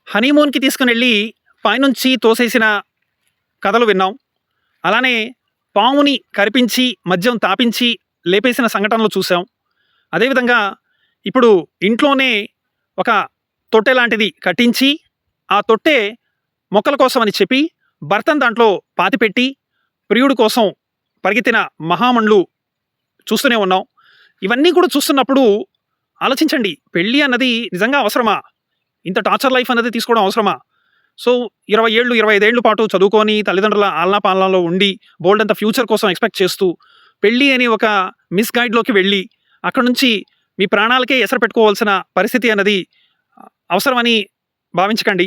హనీమూన్‌కి తీసుకొనెళ్ళి పైనుంచి తోసేసిన కథలు విన్నాం. అలానే పాముని కరిపించి, మద్యం తాపించి లేపేసిన సంఘటనలు చూసాం. అదేవిధంగా ఇప్పుడు ఇంట్లోనే ఒక తొట్టె లాంటిది కట్టించి, ఆ తొట్టె మొక్కల కోసమని చెప్పి, భర్తను దాంట్లో పాతిపెట్టి, ప్రియుడి కోసం పరిగెత్తిన మహామణులు చూస్తూనే ఉన్నాం. ఇవన్నీ కూడా చూస్తున్నప్పుడు ఆలోచించండి. పెళ్లి అన్నది నిజంగా అవసరమా? ఇంత టార్చర్ లైఫ్ అనేది తీసుకోవడం అవసరమా? సో 20 ఏళ్ళు, 25 ఏళ్ల పాటు చదువుకొని తల్లిదండ్రుల ఆలనా-పాలనాలో ఉండి బోలెడంత ఫ్యూచర్ కోసం ఎక్స్‌పెక్ట్ చేస్తూ, పెళ్లి అని ఒక మిస్‌గైడ్‌లోకి వెళ్ళి, అక్కడి నుంచి మీ ప్రాణాలకే ఎసరు పెట్టుకోవాల్సిన పరిస్థితి అన్నది అవసరమని భావించకండి.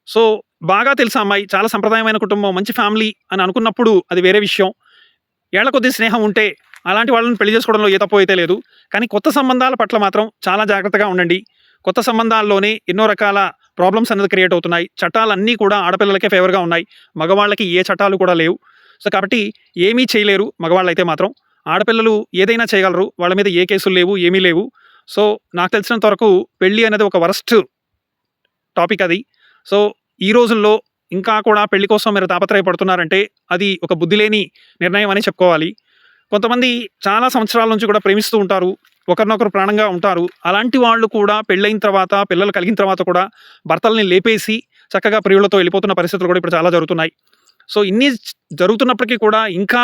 సో బాగా తెలుసు ఆ అమ్మాయి. చాలా సంప్రదాయమైన కుటుంబం, మంచి ఫ్యామిలీ అని అనుకున్నప్పుడు అది వేరే విషయం. ఏళ్ల కొద్దీ స్నేహం ఉంటే అలాంటి వాళ్ళని పెళ్లి చేసుకోవడంలో ఏ తప్పు అయితే లేదు. కానీ కొత్త సంబంధాల పట్ల మాత్రం చాలా జాగ్రత్తగా ఉండండి. కొత్త సంబంధాల్లోనే ఎన్నో రకాల ప్రాబ్లమ్స్ అనేది క్రియేట్ అవుతున్నాయి. చట్టాలన్నీ కూడా ఆడపిల్లలకే ఫేవర్‌గా ఉన్నాయి. మగవాళ్ళకి ఏ చట్టాలు కూడా లేవు. సో కాబట్టి ఏమీ చేయలేరు మగవాళ్ళైతే మాత్రం. ఆడపిల్లలు ఏదైనా చేయగలరు. వాళ్ళ మీద ఏ కేసులు లేవు, ఏమీ లేవు. సో నాకు తెలిసినంత వరకు పెళ్లి అనేది ఒక వరస్ట్ టాపిక్ అది. సో ఈ రోజుల్లో ఇంకా కూడా పెళ్లి కోసం మీరు తాపత్రయపడుతున్నారంటే అది ఒక బుద్ధిలేని నిర్ణయం అనే చెప్పుకోవాలి. కొంతమంది చాలా సంవత్సరాల నుంచి కూడా ప్రేమిస్తూ ఉంటారు. ఒకరినొకరు ప్రాణంగా ఉంటారు. అలాంటి వాళ్ళు కూడా పెళ్ళైన తర్వాత, పిల్లలు కలిగిన తర్వాత కూడా భర్తల్ని లేపేసి చక్కగా ప్రియులతో వెళ్ళిపోతున్న పరిస్థితులు కూడా ఇప్పుడు చాలా జరుగుతున్నాయి. సో ఇన్ని జరుగుతున్నప్పటికీ కూడా ఇంకా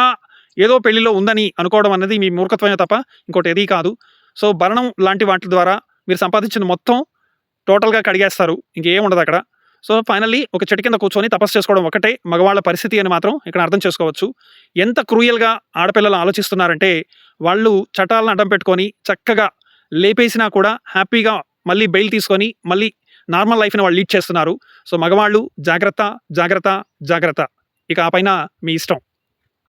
ఏదో పెళ్లిలో ఉందని అనుకోవడం అన్నది మీ మూర్ఖత్వమే తప్ప ఇంకోటి ఏదీ కాదు. సో భరణం లాంటి వాటి ద్వారా మీరు సంపాదించిన మొత్తం టోటల్‌గా కడిగేస్తారు. ఇంకేం ఉండదక్కడ. సో ఫైనల్లీ ఒక చెట్టు కింద కూర్చొని తపస్సు చేసుకోవడం ఒకటే మగవాళ్ళ పరిస్థితి అని మాత్రం ఇక్కడ అర్థం చేసుకోవచ్చు. ఎంత క్రూయల్‌గా ఆడపిల్లలు ఆలోచిస్తున్నారంటే, వాళ్ళు చట్టాలను అడ్డం పెట్టుకొని చక్కగా లేపేసినా కూడా హ్యాపీగా మళ్ళీ బెయిల్ తీసుకొని మళ్ళీ నార్మల్ లైఫ్‌ని వాళ్ళు లీడ్ చేస్తున్నారు. సో మగవాళ్ళు జాగ్రత్త, జాగ్రత్త, జాగ్రత్త. ఇక ఆ పైన మీ ఇష్టం.